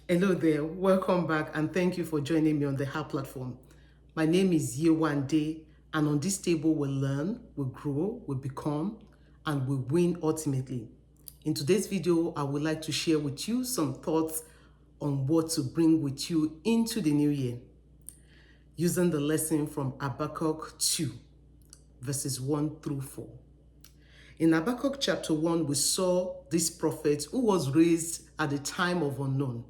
Hello there, welcome back, and thank you for joining me on the HAR platform. My name is Yewan Day, and on this table we'll learn, we'll grow, we'll become, and we'll win ultimately. In today's video, I would like to share with you some thoughts on what to bring with you into the new year, using the lesson from Habakkuk 2, verses 1 through 4. In Habakkuk chapter 1, we saw this prophet who was raised at the time of unknown.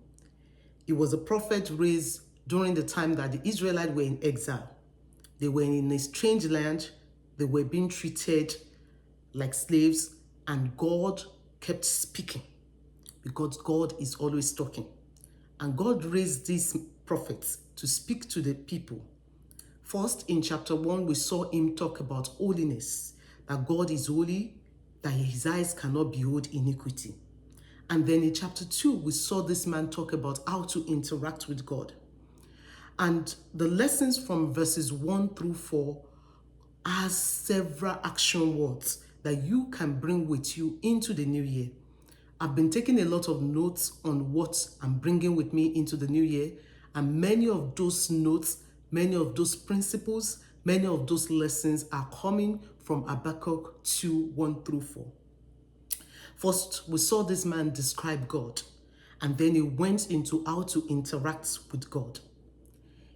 He was a prophet raised during the time that the Israelites were in exile. They were in a strange land. They were being treated like slaves, and God kept speaking because God is always talking. And God raised these prophets to speak to the people. First, in chapter 1, we saw him talk about holiness, that God is holy, that his eyes cannot behold iniquity. And then in chapter 2, we saw this man talk about how to interact with God. And the lessons from verses 1 through 4 has several action words that you can bring with you into the new year. I've been taking a lot of notes on what I'm bringing with me into the new year, and many of those notes, many of those principles, many of those lessons are coming from Habakkuk 2, 1 through 4. First, we saw this man describe God, and then he went into how to interact with God.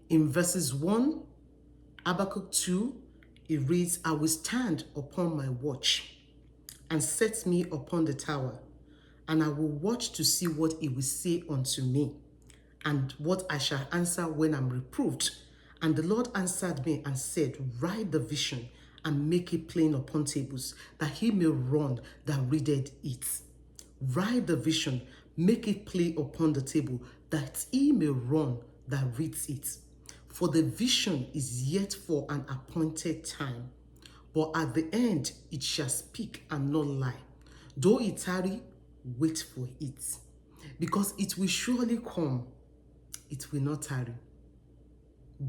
In verses 1, Habakkuk 2, it reads, I will stand upon my watch and set me upon the tower, and I will watch to see what he will say unto me, and what I shall answer when I'm reproved. And the Lord answered me and said, write the vision and make it plain upon tables, that he may run that readeth it. Write the vision, make it plain upon the table, that he may run that reads it. For the vision is yet for an appointed time, but at the end it shall speak and not lie. Though it tarry, wait for it, because it will surely come, it will not tarry.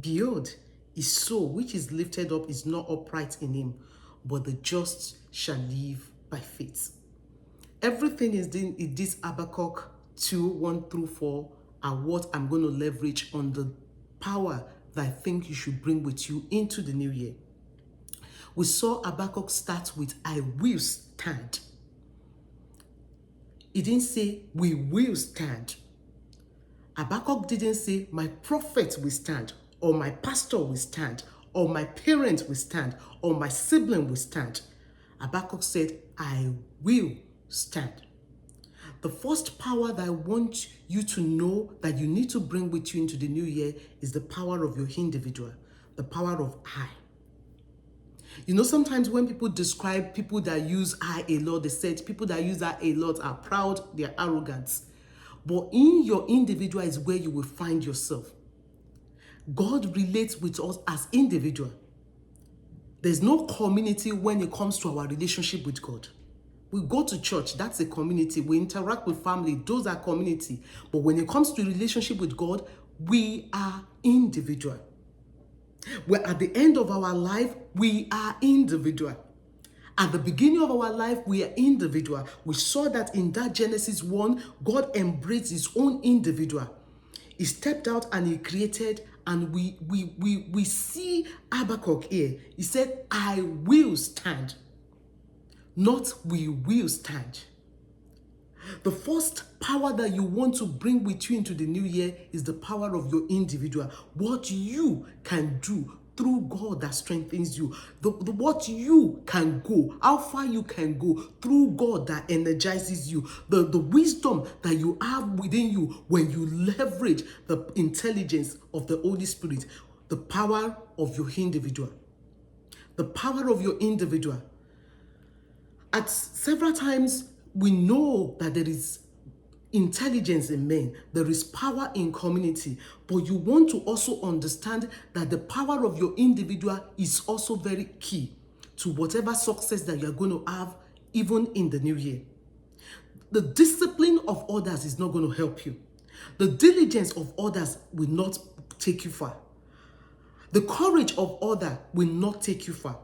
Behold, his soul which is lifted up is not upright in him, but the just shall live by faith. Everything is in this Habakkuk 2, 1 through 4 are what I'm going to leverage on the power that I think you should bring with you into the new year. We saw Habakkuk start with, I will stand. He didn't say, we will stand. Habakkuk didn't say, my prophet will stand, or my pastor will stand, or my parent will stand, or my sibling will stand. Habakkuk said, I will stand. The first power that I want you to know that you need to bring with you into the new year is the power of your individual, the power of I. You know, sometimes when people describe people that use I a lot, they said people that use I a lot are proud, they're arrogant. But in your individual is where you will find yourself. God relates with us as individual. There's no community when it comes to our relationship with God. We go to church, that's a community. We interact with family, those are community. But when it comes to relationship with God, we are individual. Where at the end of our life, we are individual. At the beginning of our life, we are individual. We saw that in that Genesis 1, God embraced his own individual. He stepped out and he created, and we see Habakkuk here. He said, I will stand, not we will stand. The first power that you want to bring with you into the new year is the power of your individual. What you can do through God that strengthens you. What you can go, how far you can go through God that energizes you. The wisdom that you have within you when you leverage the intelligence of the Holy Spirit. The power of your individual. The power of your individual. At several times, we know that there is intelligence in men, there is power in community, but you want to also understand that the power of your individual is also very key to whatever success that you're going to have even in the new year. The discipline of others is not going to help you. The diligence of others will not take you far. The courage of others will not take you far.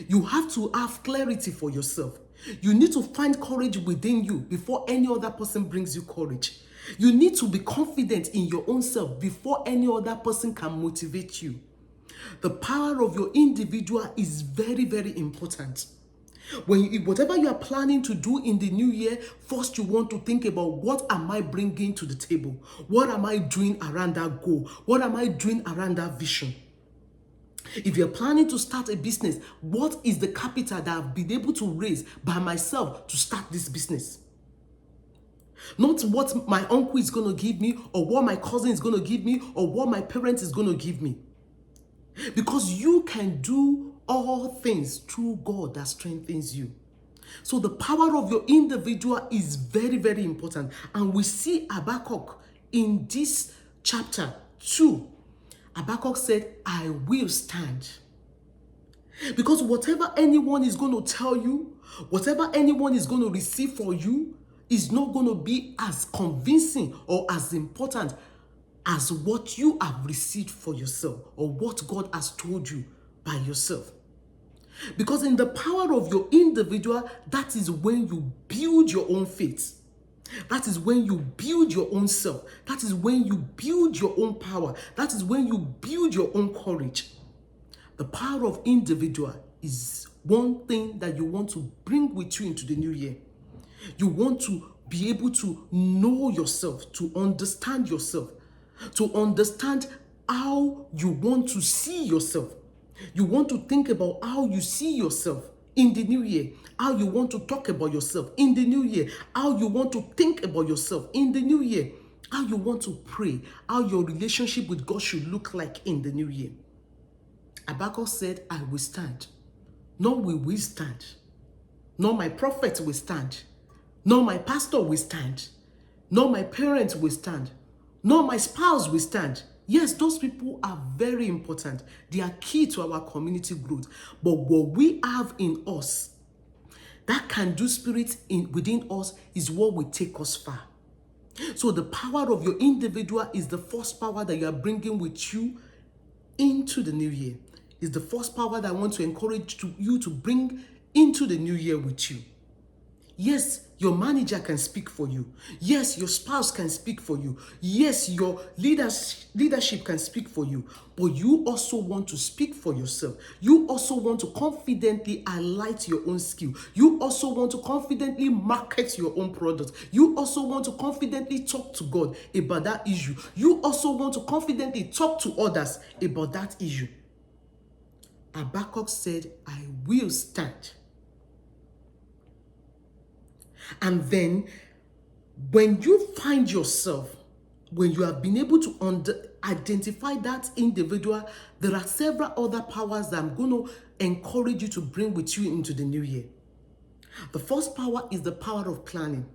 You have to have clarity for yourself. You need to find courage within you before any other person brings you courage. You need to be confident in your own self before any other person can motivate you. The power of your individual is very, very important. Whatever you are planning to do in the new year, first you want to think about, what am I bringing to the table? What am I doing around that goal? What am I doing around that vision? If you're planning to start a business, what is the capital that I've been able to raise by myself to start this business? Not what my uncle is going to give me, or what my cousin is going to give me, or what my parents is going to give me. Because you can do all things through God that strengthens you. So the power of your individual is very, very important. And we see Habakkuk in this chapter 2. Habakkuk said, I will stand. Because whatever anyone is going to tell you, whatever anyone is going to receive for you, is not going to be as convincing or as important as what you have received for yourself, or what God has told you by yourself. Because in the power of your individual, that is when you build your own faith. That is when you build your own self. That is when you build your own power. That is when you build your own courage. The power of individual is one thing that you want to bring with you into the new year. You want to be able to know yourself, to understand yourself, to understand how you want to see yourself. You want to think about how you see yourself in the new year, how you want to talk about yourself in the new year, how you want to think about yourself in the new year, how you want to pray, how your relationship with God should look like in the new year. Habakkuk said, I will stand. Not will we stand. Not my prophet will stand. Not my pastor will stand. Not my parents will stand. Not my spouse will stand. Yes, those people are very important. They are key to our community growth. But what we have in us, that can do spirit within us, is what will take us far. So the power of your individual is the first power that you are bringing with you into the new year. Is the first power that I want to encourage you to bring into the new year with you. Yes, your manager can speak for you. Yes, your spouse can speak for you. Yes, your leadership can speak for you. But you also want to speak for yourself. You also want to confidently highlight your own skill. You also want to confidently market your own product. You also want to confidently talk to God about that issue. You also want to confidently talk to others about that issue. Habakkuk said, I will stand. And then when you find yourself, when you have been able to identify that individual, there are several other powers that I'm going to encourage you to bring with you into the new year. The first power is the power of planning.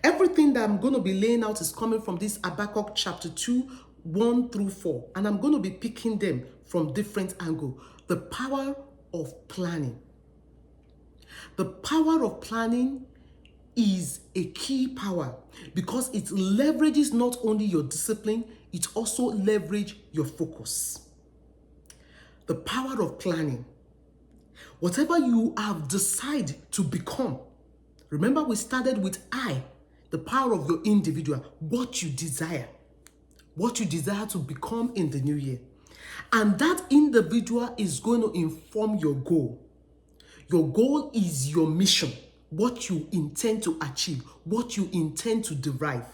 Everything that I'm going to be laying out is coming from this Habakkuk chapter 2, 1 through 4. And I'm going to be picking them from different angles. The power of planning. The power of planning is a key power because it leverages not only your discipline, it also leverages your focus. The power of planning. Whatever you have decided to become, remember we started with I, the power of your individual, what you desire to become in the new year. And that individual is going to inform your goal. Your goal is your mission, what you intend to achieve, what you intend to derive.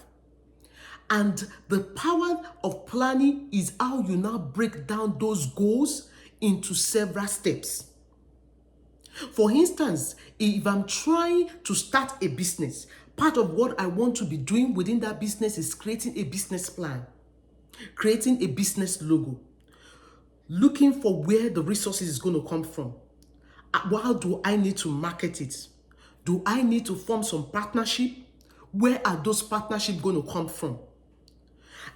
And the power of planning is how you now break down those goals into several steps. For instance, if I'm trying to start a business, part of what I want to be doing within that business is creating a business plan, creating a business logo, looking for where the resources is going to come from. How do I need to market it? Do I need to form some partnership? Where are those partnerships going to come from?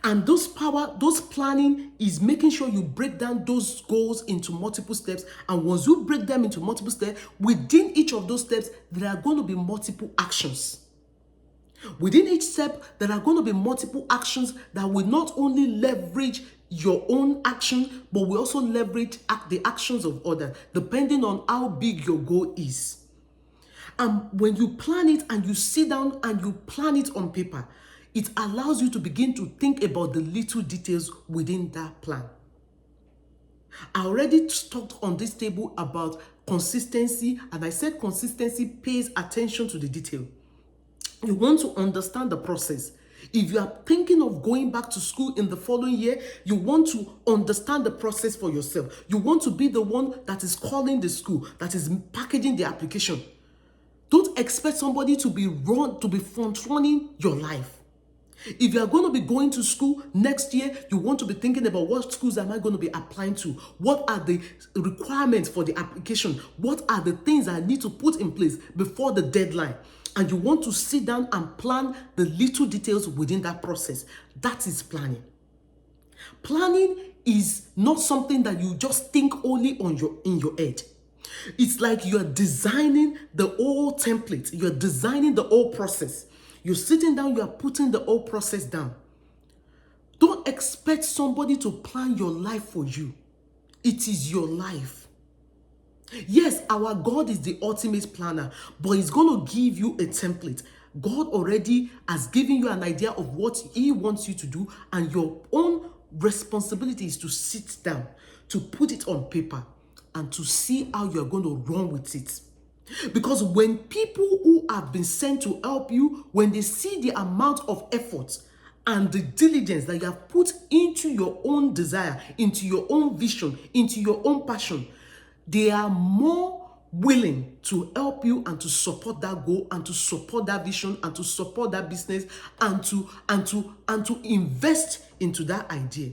And those planning is making sure you break down those goals into multiple steps. And once you break them into multiple steps, within each of those steps, there are going to be multiple actions. Within each step, there are going to be multiple actions that will not only leverage your own action, but will also leverage the actions of others, depending on how big your goal is. And when you plan it and you sit down and you plan it on paper, it allows you to begin to think about the little details within that plan. I already talked on this table about consistency, and I said consistency pays attention to the detail. You want to understand the process. If you are thinking of going back to school in the following year, you want to understand the process for yourself. You want to be the one that is calling the school, that is packaging the application. Don't expect somebody to be front running your life. If you are going to be going to school next year, you want to be thinking about what schools am I going to be applying to? What are the requirements for the application? What are the things I need to put in place before the deadline? And you want to sit down and plan the little details within that process. That is planning. Planning is not something that you just think only in your head. It's like you're designing the whole template. You're designing the whole process. You're sitting down, you're putting the whole process down. Don't expect somebody to plan your life for you. It is your life. Yes, our God is the ultimate planner, but He's going to give you a template. God already has given you an idea of what He wants you to do, and your own responsibility is to sit down, to put it on paper, and to see how you're going to run with it. Because when people who have been sent to help you, when they see the amount of effort and the diligence that you have put into your own desire, into your own vision, into your own passion, they are more willing to help you and to support that goal and to support that vision and to support that business and to invest into that idea.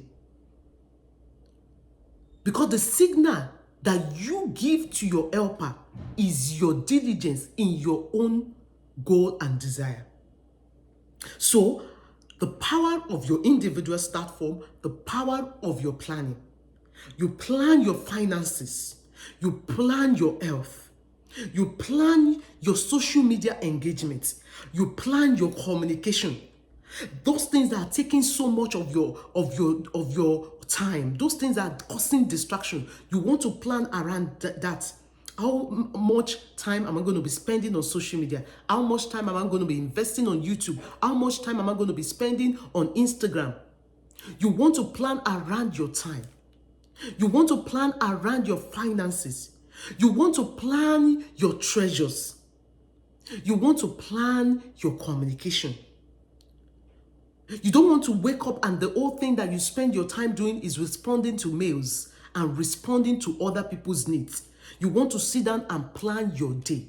Because the signal that you give to your helper is your diligence in your own goal and desire. So, the power of your individual start form, the power of your planning. You plan your finances. You plan your health. You plan your social media engagement. You plan your communication. Those things that are taking so much of your time, those things that are causing distraction, you want to plan around that. How much time am I going to be spending on social media? How much time am I going to be investing on YouTube? How much time am I going to be spending on Instagram? You want to plan around your time. You want to plan around your finances. You want to plan your treasures. You want to plan your communication. You don't want to wake up and the whole thing that you spend your time doing is responding to mails and responding to other people's needs. You want to sit down and plan your day.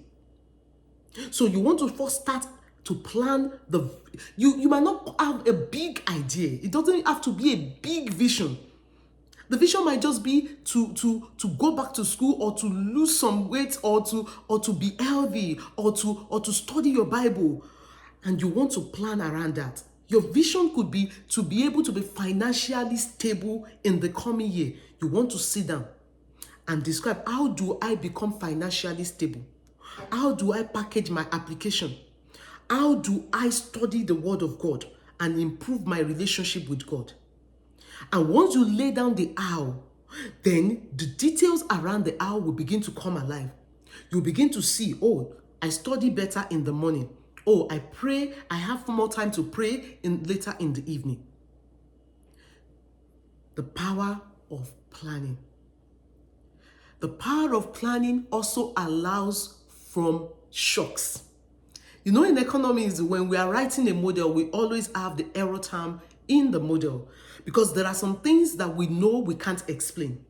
So you want to first start to plan you might not have a big idea. It doesn't have to be a big vision. The vision might just be to go back to school or to lose some weight or to be healthy or to study your Bible. And you want to plan around that. Your vision could be to be able to be financially stable in the coming year. You want to sit down and describe, how do I become financially stable? How do I package my application? How do I study the Word of God and improve my relationship with God? And once you lay down the how, then the details around the how will begin to come alive. You begin to see, oh, I study better in the morning. Oh, I pray, I have more time to pray later in the evening. The power of planning. The power of planning also allows from shocks. You know, in economics, when we are writing a model, we always have the error term in the model because there are some things that we know we can't explain.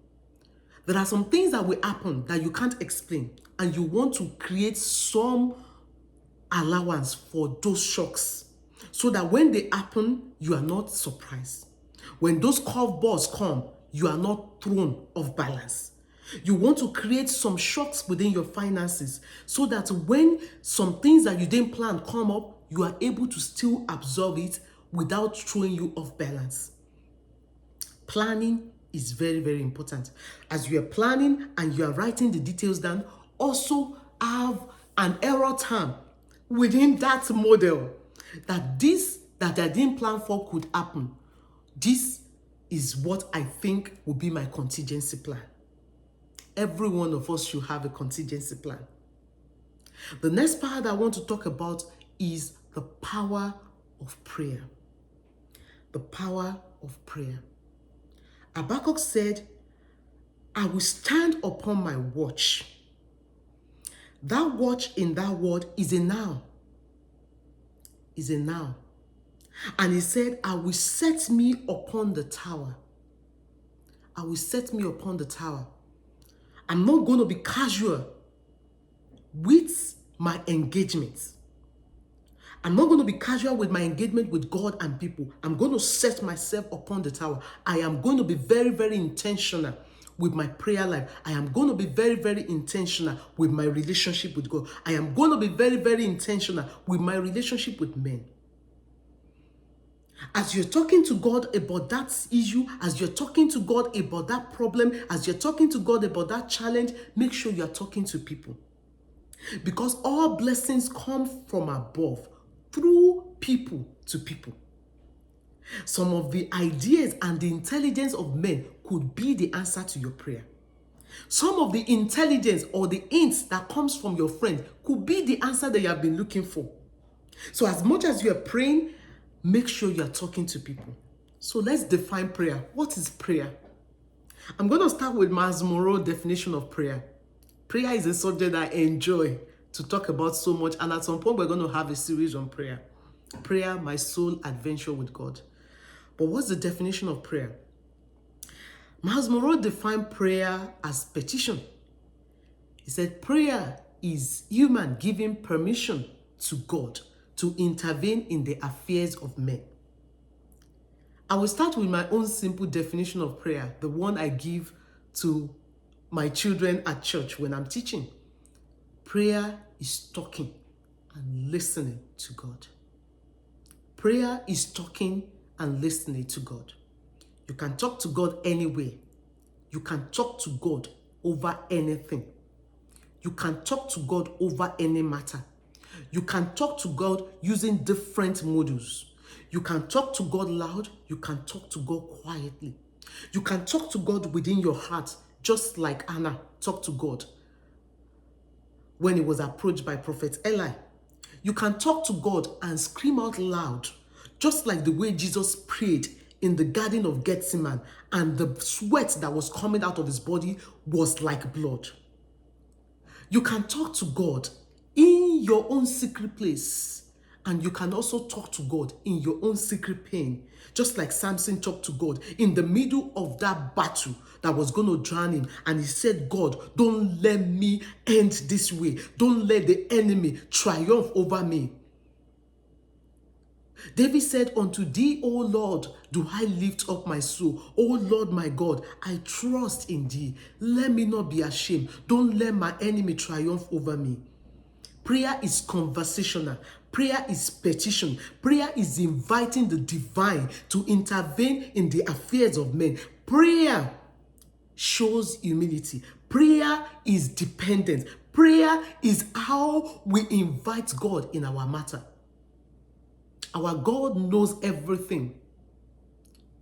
There are some things that will happen that you can't explain, and you want to create some allowance for those shocks so that when they happen, you are not surprised. When those curveballs come, you are not thrown off balance. You want to create some shocks within your finances so that when some things that you didn't plan come up, you are able to still absorb it without throwing you off balance. Planning is very, very important. As you are planning and you are writing the details down, also have an error term within that model that this that I didn't plan for could happen. This is what I think will be my contingency plan. Every one of us should have a contingency plan. The next power that I want to talk about is the power of prayer. The power of prayer. Habakkuk said, I will stand upon my watch. That watch in that word is a noun. Is a noun. And he said, I will set me upon the tower. I will set me upon the tower. I'm not going to be casual with my engagements. I'm not going to be casual with my engagement with God and people. I'm going to set myself upon the tower. I am going to be very, very intentional with my prayer life. I am going to be very, very intentional with my relationship with God. I am going to be very, very intentional with my relationship with men. As you're talking to God about that issue, as you're talking to God about that problem, as you're talking to God about that challenge, make sure you're talking to people. Because all blessings come from above, through people to people. Some of the ideas and the intelligence of men could be the answer to your prayer. Some of the intelligence or the hints that comes from your friend could be the answer that you have been looking for. So as much as you are praying, make sure you are talking to people. So let's define prayer. What is prayer? I'm going to start with Miles Monroe's definition of prayer. Prayer is a subject I enjoy to talk about so much, and at some point we're going to have a series on prayer. Prayer, my soul adventure with God. But what's the definition of prayer? Miles Monroe defined prayer as petition. He said prayer is human giving permission to God to intervene in the affairs of men. I will start with my own simple definition of prayer, the one I give to my children at church when I'm teaching. Prayer is talking and listening to God. Prayer is talking and listening to God. You can talk to God anywhere. You can talk to God over anything. You can talk to God over any matter. You can talk to God using different modules. You can talk to God loud. You can talk to God quietly. You can talk to God within your heart, just like Anna talked to God when he was approached by Prophet Eli. You can talk to God and scream out loud, just like the way Jesus prayed in the Garden of Gethsemane, and the sweat that was coming out of his body was like blood. You can talk to God in your own secret place, and you can also talk to God in your own secret pain, just like Samson talked to God in the middle of that battle that was going to drown him. And he said, God, don't let me end this way. Don't let the enemy triumph over me. David said, unto thee, O Lord, do I lift up my soul. O Lord, my God, I trust in thee. Let me not be ashamed. Don't let my enemy triumph over me. Prayer is conversational. Prayer is petition. Prayer is inviting the divine to intervene in the affairs of men. Prayer shows humility. Prayer is dependence. Prayer is how we invite God in our matter. Our God knows everything,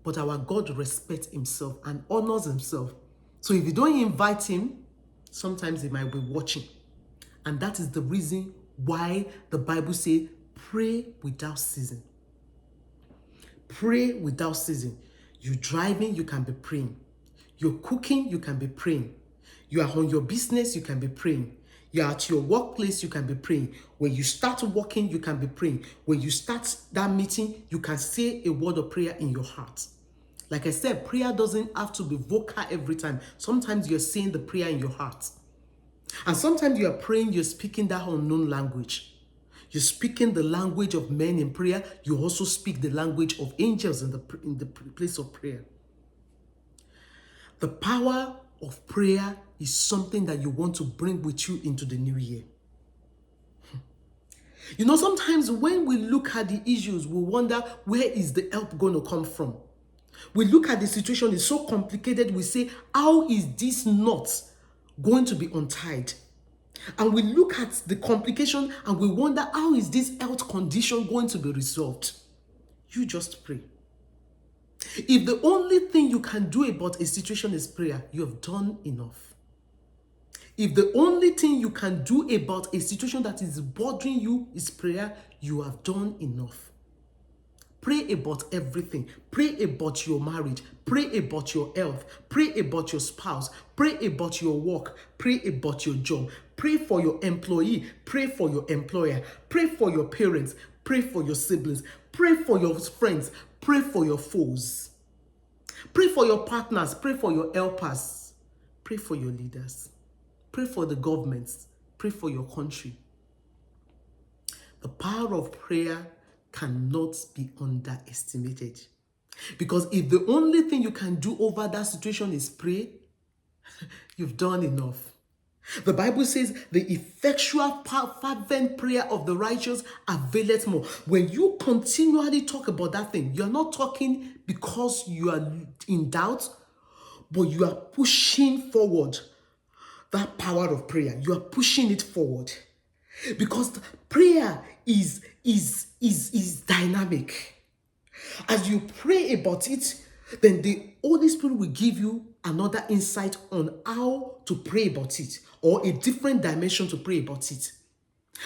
but our God respects himself and honors himself. So if you don't invite him, sometimes he might be watching. And that is the reason why the Bible says, pray without ceasing. Pray without ceasing. You're driving, you can be praying. You're cooking, you can be praying. You are on your business, you can be praying. You're at your workplace, you can be praying. When you start working, you can be praying. When you start that meeting, you can say a word of prayer in your heart. Like I said, prayer doesn't have to be vocal every time. Sometimes you're saying the prayer in your heart. And sometimes you are praying, you're speaking that unknown language. You're speaking the language of men in prayer. You also speak the language of angels in the place of prayer. The power of prayer is something that you want to bring with you into the new year. You know, sometimes when we look at the issues, we wonder, where is the help going to come from? We look at the situation, it's so complicated, we say, how is this knot going to be untied? And we look at the complication and we wonder, how is this health condition going to be resolved? You just pray. If the only thing you can do about a situation is prayer, you have done enough. If the only thing you can do about a situation that is bothering you is prayer, you have done enough. Pray about everything. Pray about your marriage. Pray about your health. Pray about your spouse. Pray about your work. Pray about your job. Pray for your employee. Pray for your employer. Pray for your parents. Pray for your siblings. Pray for your friends. Pray for your foes. Pray for your partners. Pray for your helpers. Pray for your leaders. Pray for the governments. Pray for your country. The power of prayer cannot be underestimated. Because if the only thing you can do over that situation is pray, you've done enough. The Bible says the effectual fervent prayer of the righteous availeth more. When you continually talk about that thing, you're not talking because you are in doubt, but you are pushing forward that power of prayer. You are pushing it forward. Because prayer is dynamic. As you pray about it, then the Holy Spirit will give you another insight on how to pray about it, or a different dimension to pray about it.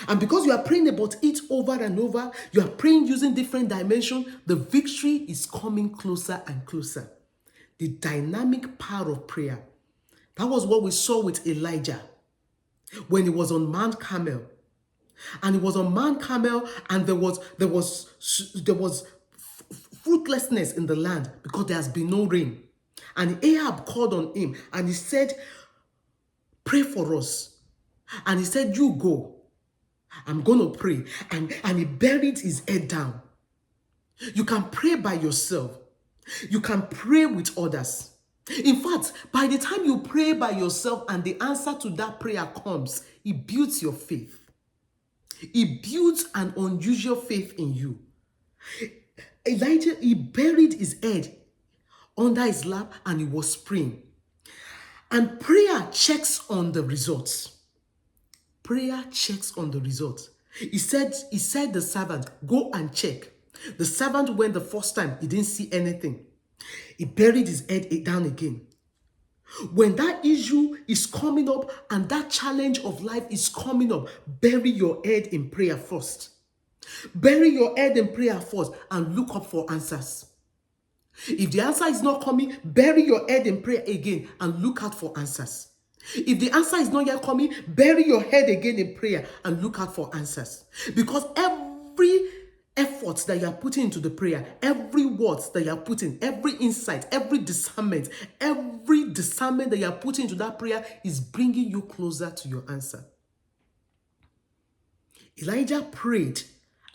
And because you are praying about it over and over, you are praying using different dimensions, the victory is coming closer and closer. The dynamic power of prayer. That was what we saw with Elijah when he was on Mount Carmel. And it was on Mount Carmel, and there was fruitlessness in the land because there has been no rain. And Ahab called on him and he said, pray for us. And he said, you go. I'm going to pray. And he buried his head down. You can pray by yourself. You can pray with others. In fact, by the time you pray by yourself and the answer to that prayer comes, it builds your faith. It builds an unusual faith in you. Elijah, he buried his head under his lap and he was praying. And prayer checks on the results. Prayer checks on the results. He said the servant, go and check. The servant went the first time, he didn't see anything. He buried his head down again. When that issue is coming up and that challenge of life is coming up, bury your head in prayer first. Bury your head in prayer first and look up for answers. If the answer is not coming, bury your head in prayer again and look out for answers. If the answer is not yet coming, bury your head again in prayer and look out for answers. Because every effort that you are putting into the prayer, every word that you are putting, every insight, every discernment that you are putting into that prayer is bringing you closer to your answer. Elijah prayed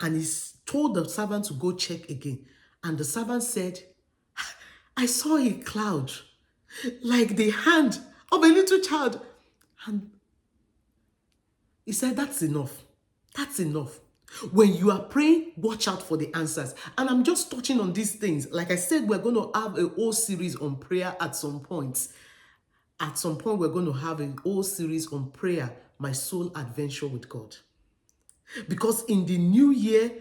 and he told the servant to go check again. And the servant said, I saw a cloud like the hand of a little child. And he said, that's enough. That's enough. When you are praying, watch out for the answers. And I'm just touching on these things. Like I said, we're going to have a whole series on prayer at some point. At some point, we're going to have a whole series on prayer, my soul adventure with God. Because in the new year,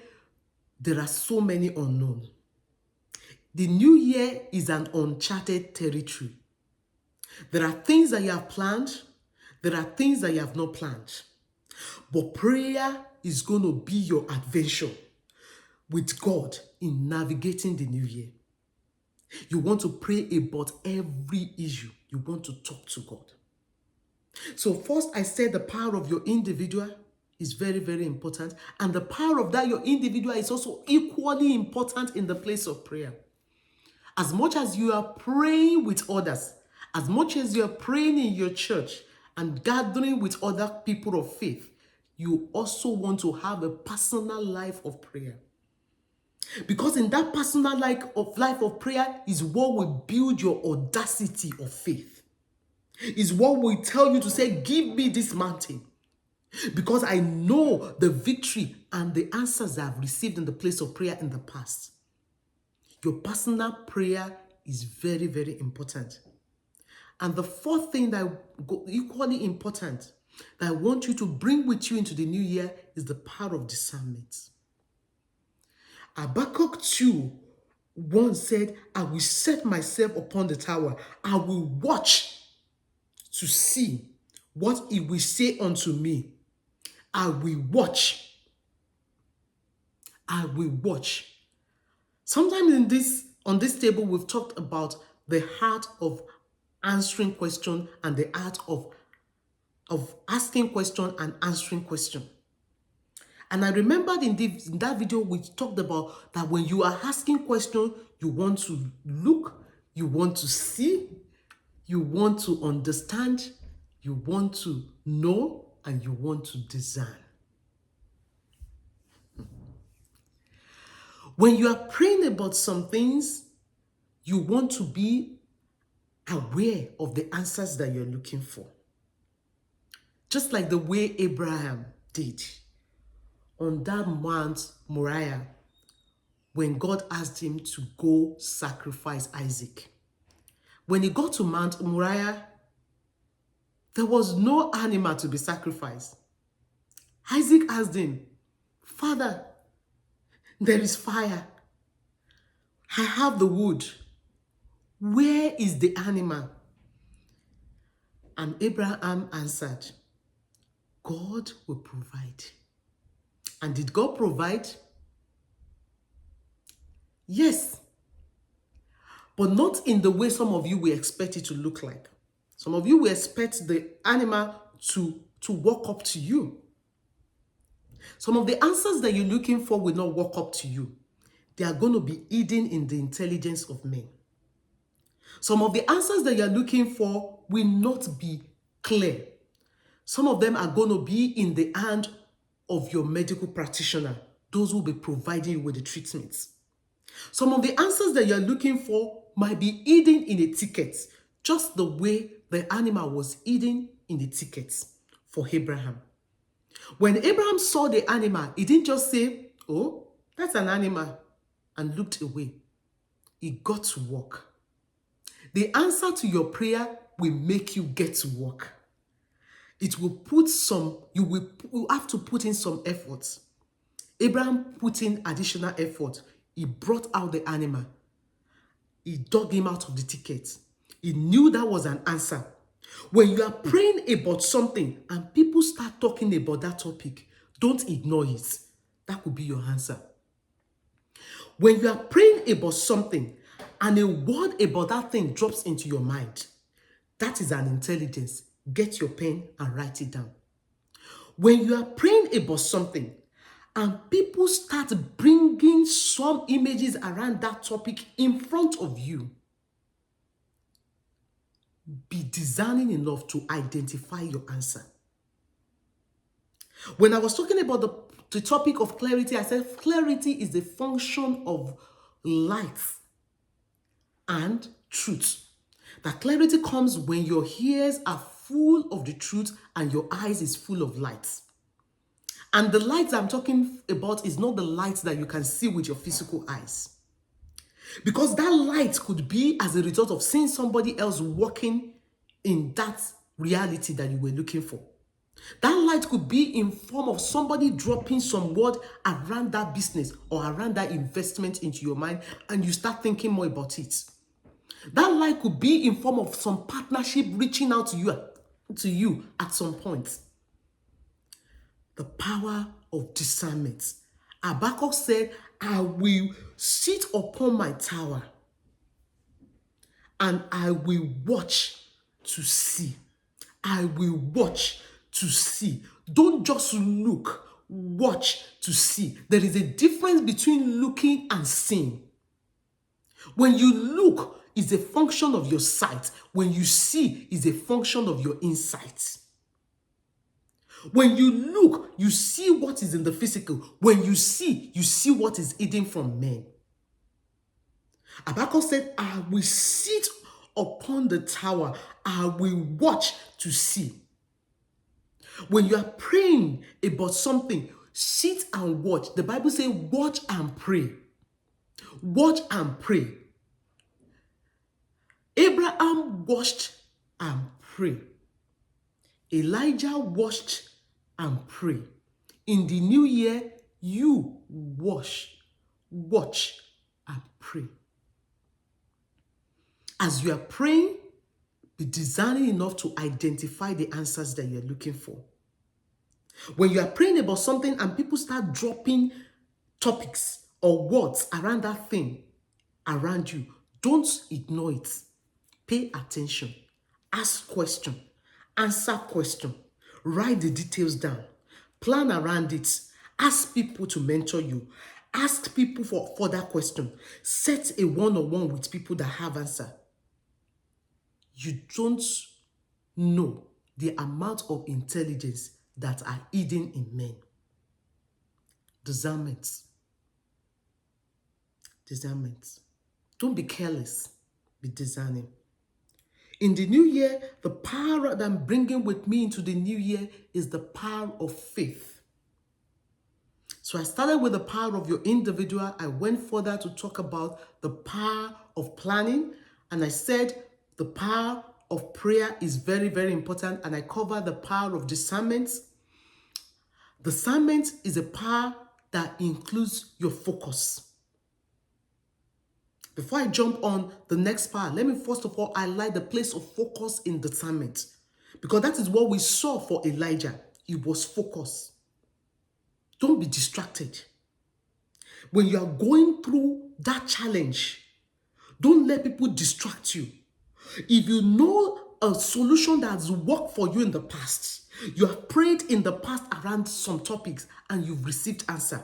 there are so many unknowns. The new year is an uncharted territory. There are things that you have planned. There are things that you have not planned. But prayer is going to be your adventure with God in navigating the new year. You want to pray about every issue. You want to talk to God. So first, I said the power of your individual is very, very important. And the power of that your individual is also equally important in the place of prayer. As much as you are praying with others, as much as you are praying in your church and gathering with other people of faith, you also want to have a personal life of prayer. Because in that personal life of prayer is what will build your audacity of faith. Is what will tell you to say, give me this mountain. Because I know the victory and the answers I've received in the place of prayer in the past. Your personal prayer is very, very important. And the fourth thing that equally important that I want you to bring with you into the new year is the power of discernment. Habakkuk 2:1 said, I will set myself upon the tower. I will watch to see what he will say unto me. I will watch. I will watch. Sometimes on this table, we've talked about the art of answering question and the art of asking question and answering question. And I remembered in that video, we talked about that when you are asking question, you want to look, you want to see, you want to understand, you want to know, and you want to discern. When you are praying about some things, you want to be aware of the answers that you're looking for. Just like the way Abraham did on that Mount Moriah when God asked him to go sacrifice Isaac. When he got to Mount Moriah, there was no animal to be sacrificed. Isaac asked him, Father, there is fire. I have the wood. Where is the animal? And Abraham answered, God will provide. And did God provide? Yes. But not in the way some of you will expect it to look like. Some of you will expect the animal to walk up to you. Some of the answers that you're looking for will not walk up to you. They are going to be hidden in the intelligence of men. Some of the answers that you're looking for will not be clear. Some of them are going to be in the hand of your medical practitioner, those who will be providing you with the treatments. Some of the answers that you're looking for might be hidden in a ticket, just the way the animal was hidden in the tickets for Abraham. When Abraham saw the animal, he didn't just say, oh, that's an animal, and looked away. He got to work. The answer to your prayer will make you get to work. It will you will have to put in some effort. Abraham put in additional effort. He brought out the animal. He dug him out of the ticket. He knew that was an answer. When you are praying about something and people start talking about that topic, don't ignore it. That could be your answer. When you are praying about something and a word about that thing drops into your mind, that is an intelligence. Get your pen and write it down. When you are praying about something and people start bringing some images around that topic in front of you, be discerning enough to identify your answer. When I was talking about the topic of clarity, I said clarity is the function of light and truth. That clarity comes when your ears are full of the truth and your eyes is full of light. And the light I'm talking about is not the light that you can see with your physical eyes. Because that light could be as a result of seeing somebody else walking in that reality that you were looking for. That light could be in form of somebody dropping some word around that business or around that investment into your mind, and you start thinking more about it. That light could be in form of some partnership reaching out to you at some point. The power of discernment. Habakkuk said, I will sit upon my tower and I will watch to see. I will watch to see. Don't just look, watch to see. There is a difference between looking and seeing. When you look, it's a function of your sight. When you see, it's a function of your insight. When you look, you see what is in the physical. When you see what is hidden from men. Habakkuk said, I will sit upon the tower. I will watch to see. When you are praying about something, sit and watch. The Bible says, watch and pray. Watch and pray. Abraham watched and prayed. Elijah watched and prayed. In the new year, you watch and pray. As you are praying, Be discerning enough to identify the answers that you're looking for. When you are praying about something and people start dropping topics or words around that thing around you, don't ignore it. Pay attention. Ask question. Answer question. Write the details down. Plan around it. Ask people to mentor you. Ask people for further questions. Set a one-on-one with people that have answer. You don't know the amount of intelligence that are hidden in men. Discernment. Discernment. Don't be careless. Be discerning. In the new year, the power that I'm bringing with me into the new year is the power of faith. So I started with the power of your individual. I went further to talk about the power of planning. And I said the power of prayer is very, very important. And I covered the power of discernment. Discernment is a power that includes your focus. Before I jump on the next part, let me first of all highlight the place of focus in discernment. Because that is what we saw for Elijah. It was focus. Don't be distracted. When you are going through that challenge, don't let people distract you. If you know a solution that has worked for you in the past, you have prayed in the past around some topics and you've received answer,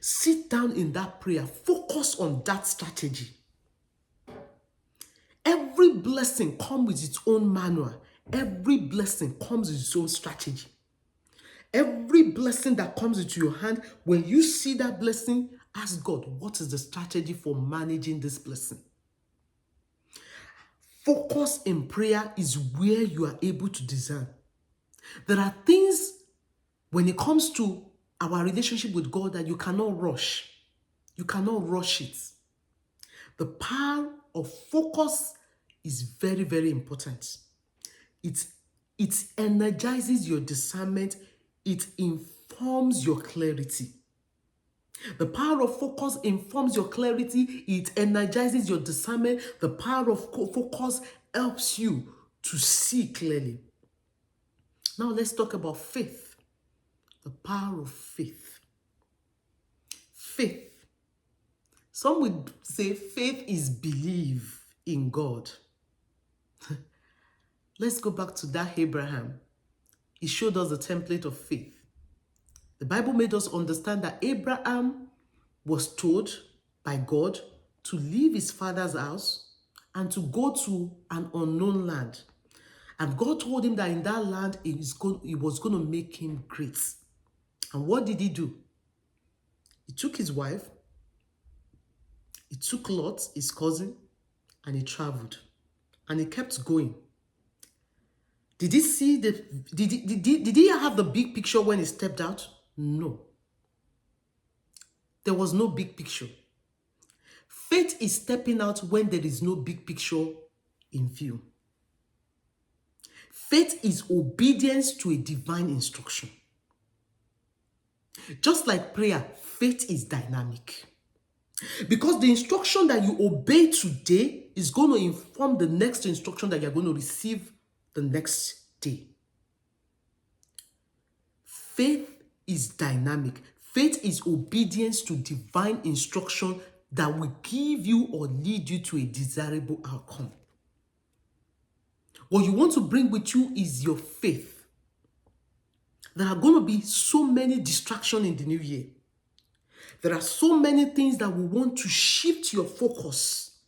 sit down in that prayer. Focus on that strategy. Every blessing comes with its own manual. Every blessing comes with its own strategy. Every blessing that comes into your hand, when you see that blessing, ask God, what is the strategy for managing this blessing? Focus in prayer is where you are able to discern. There are things when it comes to our relationship with God that you cannot rush. You cannot rush it. The power of focus is very, very important. It energizes your discernment. It informs your clarity. The power of focus informs your clarity. It energizes your discernment. The power of focus helps you to see clearly. Now let's talk about faith. The power of faith. Faith. Some would say faith is belief in God. Let's go back to that Abraham. He showed us the template of faith. The Bible made us understand that Abraham was told by God to leave his father's house and to go to an unknown land. And God told him that in that land, he was going to make him great. And what did he do? He took his wife, he took Lot, his cousin, and he traveled. And he kept going. Did he see did he have the big picture when he stepped out? No. There was no big picture. Faith is stepping out when there is no big picture in view. Faith is obedience to a divine instruction. Just like prayer, faith is dynamic. Because the instruction that you obey today is going to inform the next instruction that you're going to receive the next day. Faith is dynamic. Faith is obedience to divine instruction that will give you or lead you to a desirable outcome. What you want to bring with you is your faith. There are going to be so many distractions in the new year. There are so many things that will want to shift your focus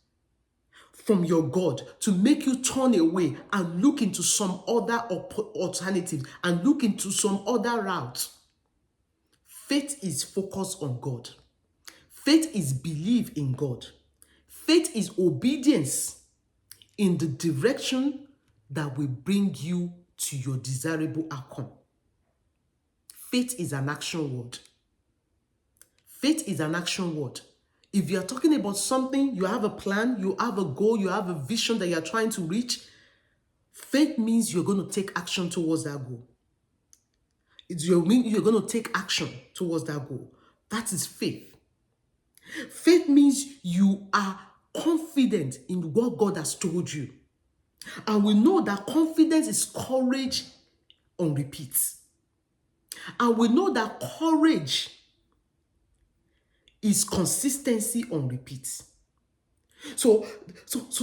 from your God to make you turn away and look into some other alternative and look into some other route. Faith is focused on God. Faith is belief in God. Faith is obedience in the direction that will bring you to your desirable outcome. Faith is an action word. Faith is an action word. If you are talking about something, you have a plan, you have a goal, you have a vision that you are trying to reach, faith means you're going to take action towards that goal. You're going to take action towards that goal. That is faith. Faith means you are confident in what God has told you. And we know that confidence is courage on repeat. And we know that courage is consistency on repeat. So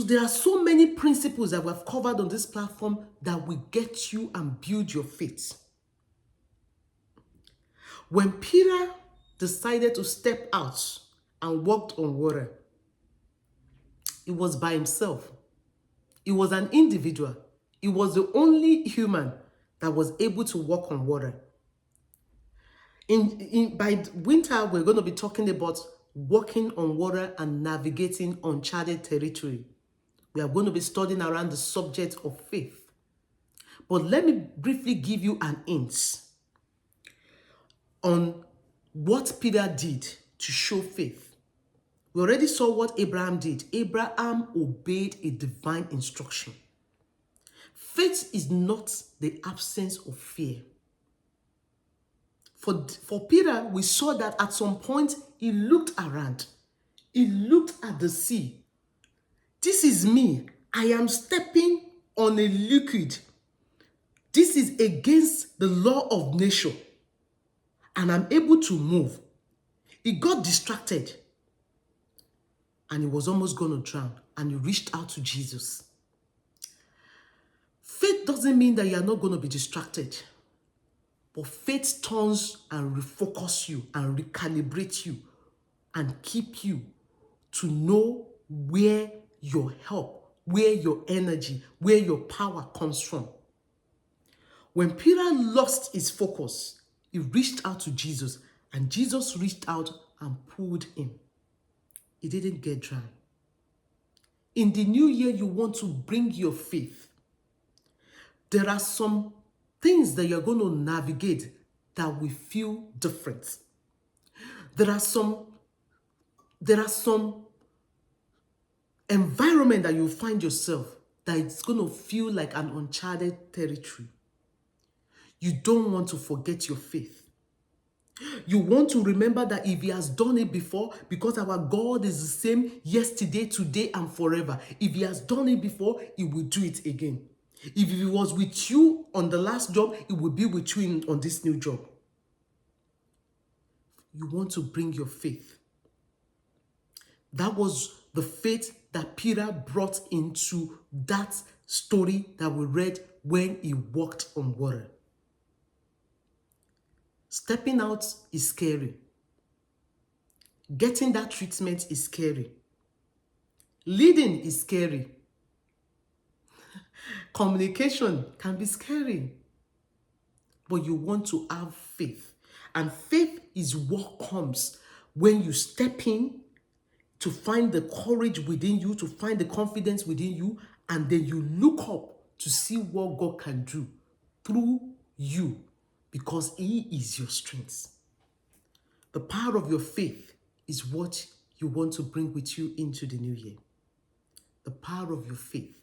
there are so many principles that we have covered on this platform that will get you and build your faith. When Peter decided to step out and walked on water, it was by himself. It was an individual. It was the only human that was able to walk on water. By winter, we're going to be talking about walking on water and navigating uncharted territory. We are going to be studying around the subject of faith. But let me briefly give you an hint on what Peter did to show faith. We already saw what Abraham did. Abraham obeyed a divine instruction. Faith is not the absence of fear. For Peter, we saw that at some point he looked around. He looked at the sea. This is me. I am stepping on a liquid. This is against the law of nature. And I'm able to move. He got distracted. And he was almost going to drown. And he reached out to Jesus. Faith doesn't mean that you are not going to be distracted. But faith turns and refocuses you and recalibrates you and keep you to know where your help, where your energy, where your power comes from. When Peter lost his focus, he reached out to Jesus, and Jesus reached out and pulled him. He didn't get drowned. In the new year, you want to bring your faith. There are some things that you're going to navigate that will feel different. There are some environment that you find yourself that it's going to feel like an uncharted territory. You don't want to forget your faith. You want to remember that if he has done it before, because our God is the same yesterday, today, and forever. If he has done it before, he will do it again. If he was with you on the last job, he will be with you on this new job. You want to bring your faith. That was the faith that Peter brought into that story that we read when he walked on water. Stepping out is scary. Getting that treatment is scary. Leading is scary. Communication can be scary. But you want to have faith. And faith is what comes when you step in to find the courage within you, to find the confidence within you, and then you look up to see what God can do through you, because he is your strength. The power of your faith is what you want to bring with you into the new year. The power of your faith.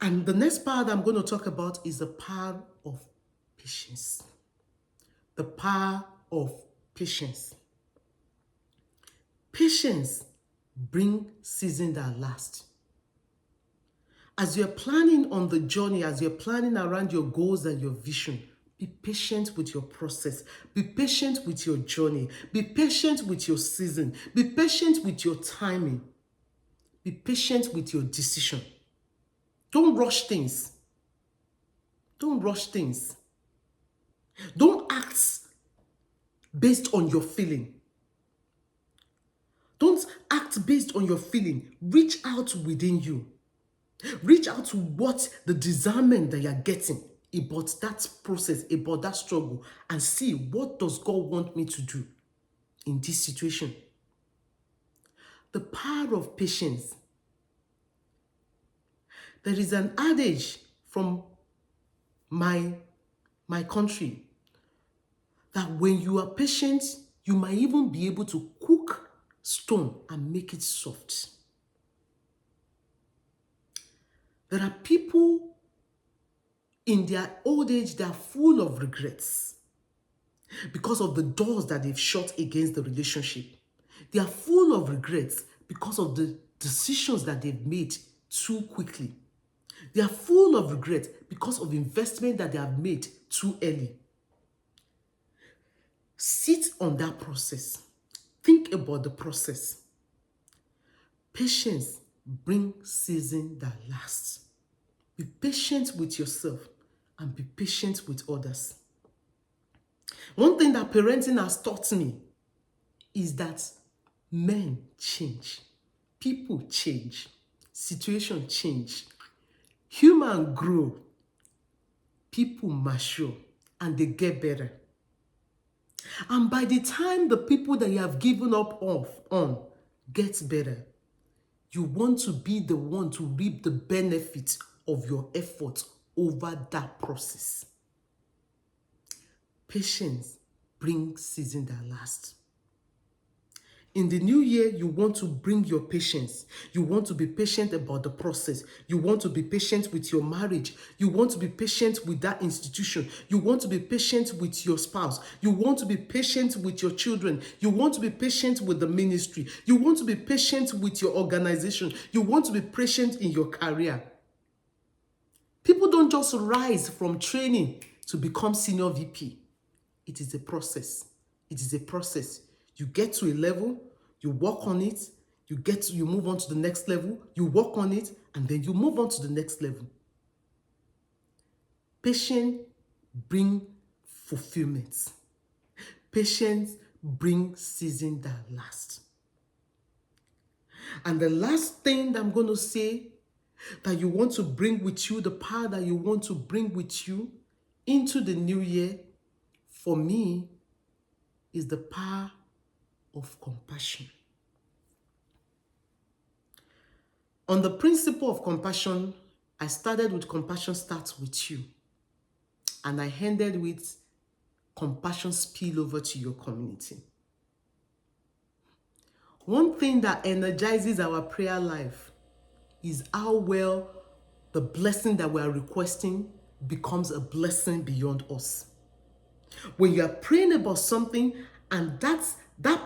And the next power that I'm going to talk about is the power of patience. The power of patience. Patience brings seasons that last. As you're planning on the journey, as you're planning around your goals and your vision, be patient with your process. Be patient with your journey. Be patient with your season. Be patient with your timing. Be patient with your decision. Don't rush things. Don't rush things. Don't act based on your feeling. Don't act based on your feeling. Reach out within you. Reach out to what the discernment that you're getting about that process, about that struggle, and see what does God want me to do in this situation. The power of patience. There is an adage from my country that when you are patient, you might even be able to cook stone and make it soft. There are people in their old age that are full of regrets because of the doors that they've shut against the relationship. They are full of regrets because of the decisions that they've made too quickly. They are full of regret because of investment that they have made too early. Sit on that process. Think about the process. Patience brings season that lasts. Be patient with yourself and be patient with others. One thing that parenting has taught me is that men change, people change, situations change, humans grow, people mature, and they get better. And by the time the people that you have given up on gets better, you want to be the one to reap the benefits of your effort over that process. Patience brings season that lasts. In the new year, you want to bring your patience. You want to be patient about the process. You want to be patient with your marriage. You want to be patient with that institution. You want to be patient with your spouse. You want to be patient with your children. You want to be patient with the ministry. You want to be patient with your organization. You want to be patient in your career. People don't just rise from training to become senior VP. It is a process. It is a process. You get to a level, you work on it, you move on to the next level, you work on it, and then you move on to the next level. Patience brings fulfillment. Patience brings season that lasts. And the last thing that I'm going to say that you want to bring with you, the power that you want to bring with you into the new year, for me, is the power of compassion. On the principle of compassion, I started with compassion starts with you. And I ended with compassion spill over to your community. One thing that energizes our prayer life is how well the blessing that we are requesting becomes a blessing beyond us. When you are praying about something and that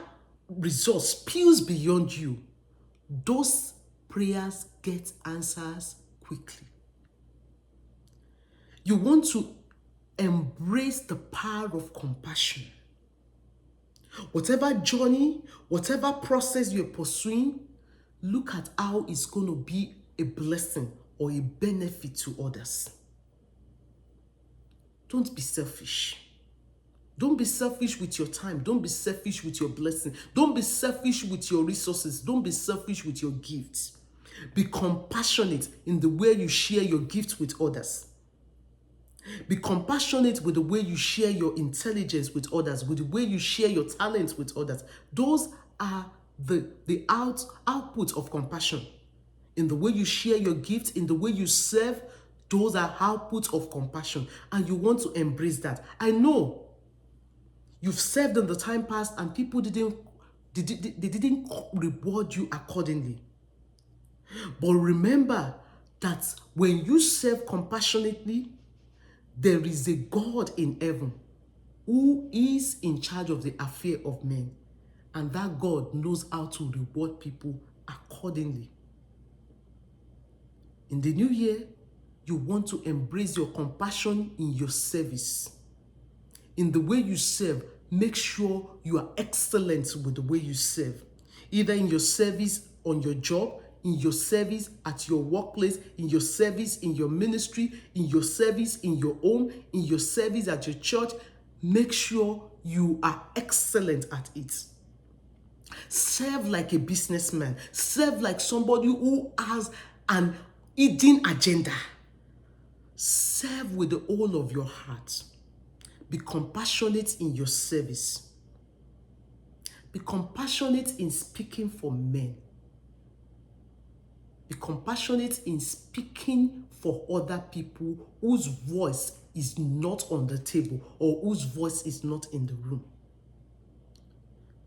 result spills beyond you, those prayers get answers quickly. You want to embrace the power of compassion. Whatever journey, whatever process you're pursuing, look at how it's going to be a blessing or a benefit to others. Don't be selfish. Don't be selfish with your time. Don't be selfish with your blessing. Don't be selfish with your resources. Don't be selfish with your gifts. Be compassionate in the way you share your gifts with others. Be compassionate with the way you share your intelligence with others, with the way you share your talents with others. Those are the output of compassion. In the way you share your gifts, in the way you serve, those are outputs of compassion. And you want to embrace that. I know you've served in the time past and people didn't reward you accordingly. But remember that when you serve compassionately, there is a God in heaven who is in charge of the affair of men. And that God knows how to reward people accordingly. In the new year, you want to embrace your compassion in your service. In the way you serve, make sure you are excellent with the way you serve. Either in your service on your job, in your service at your workplace, in your service in your ministry, in your service in your home, in your service at your church. Make sure you are excellent at it. Serve like a businessman. Serve like somebody who has an hidden agenda. Serve with the whole of your heart. Be compassionate in your service. Be compassionate in speaking for men. Be compassionate in speaking for other people whose voice is not on the table or whose voice is not in the room.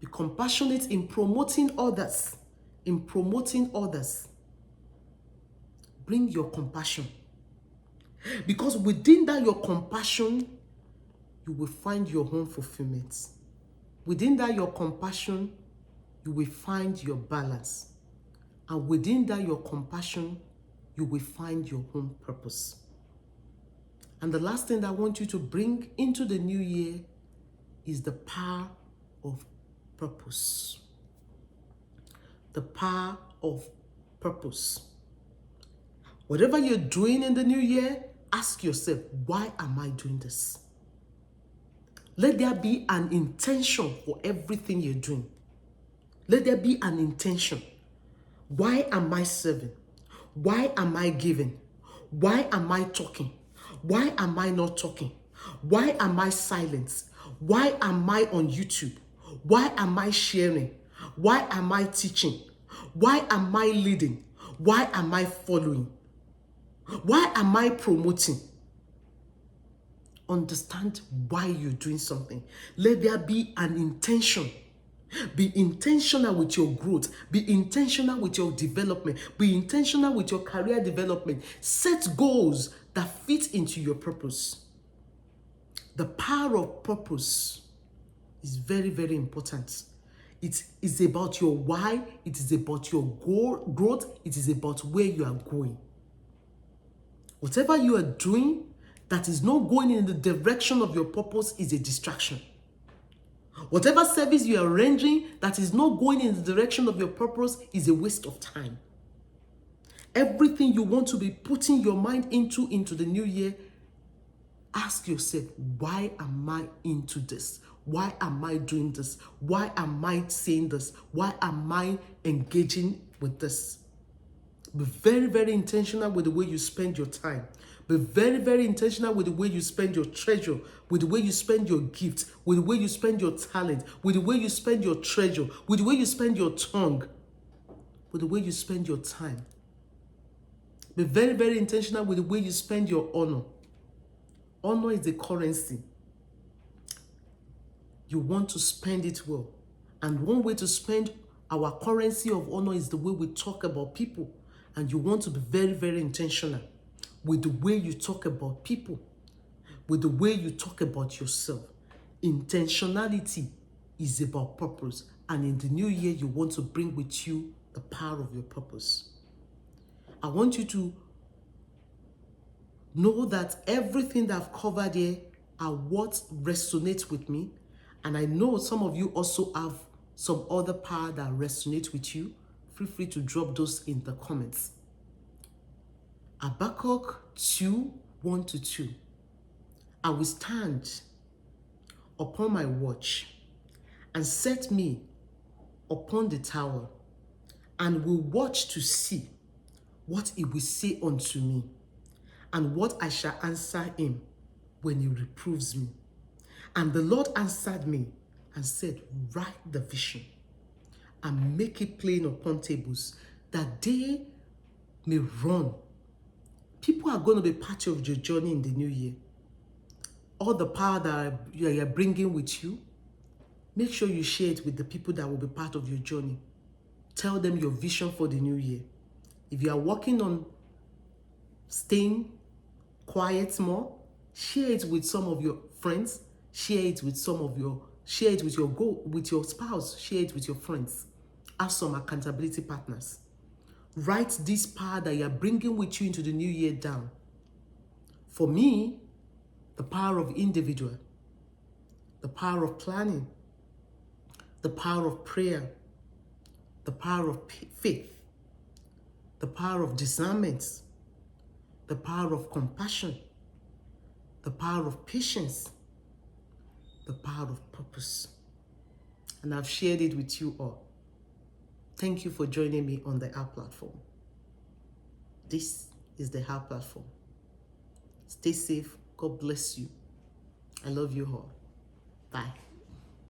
Be compassionate in promoting others. In promoting others. Bring your compassion. Because within that your compassion, you will find your own fulfillment. Within that your compassion, you will find your balance. And within that your compassion, you will find your own purpose. And the last thing that I want you to bring into the new year is the power of purpose. The power of purpose. Whatever you're doing in the new year, ask yourself, why am I doing this? Let there be an intention for everything you're doing. Let there be an intention. Why am I serving? Why am I giving? Why am I talking? Why am I not talking? Why am I silent? Why am I on YouTube? Why am I sharing? Why am I teaching? Why am I leading? Why am I following? Why am I promoting? Understand why you're doing something. Let there be an intention. Be intentional with your growth. Be intentional with your development. Be intentional with your career development. Set goals that fit into your purpose. The power of purpose is very, very important. It is about your why. It is about your growth. It is about where you are going. Whatever you are doing that is not going in the direction of your purpose is a distraction. Whatever service you are rendering that is not going in the direction of your purpose is a waste of time. Everything you want to be putting your mind into the new year, ask yourself, why am I into this? Why am I doing this? Why am I saying this? Why am I engaging with this? Be very, very intentional with the way you spend your time. Be very, very intentional with the way you spend your treasure, with the way you spend your gift, with the way you spend your talent, with the way you spend your treasure, with the way you spend your tongue, with the way you spend your time. Be very, very intentional with the way you spend your honor. Honor is the currency. You want to spend it well. And one way to spend our currency of honor is the way we talk about people. And you want to be very, very intentional with the way you talk about people, with the way you talk about yourself. Intentionality is about purpose. And in the new year, you want to bring with you the power of your purpose. I want you to know that everything that I've covered here are what resonates with me. And I know some of you also have some other power that resonate with you. Feel free to drop those in the comments. Habakkuk 2:1-2. I will stand upon my watch and set me upon the tower and will watch to see what he will say unto me and what I shall answer him when he reproves me. And the Lord answered me and said, write the vision and make it plain upon tables, that they may run. People are going to be part of your journey in the new year. All the power that you're bringing with you, make sure you share it with the people that will be part of your journey. Tell them your vision for the new year. If you are working on staying quiet more, share it with some of your friends. Share it with share it with your spouse. Share it with your friends. Have some accountability partners. Write this power that you're bringing with you into the new year down. For me, the power of individual, the power of planning, the power of prayer, the power of faith, the power of discernment, the power of compassion, the power of patience, the power of purpose. And I've shared it with you all. Thank you for joining me on the App platform. This is the App platform. Stay safe. God bless you. I love you all. Bye.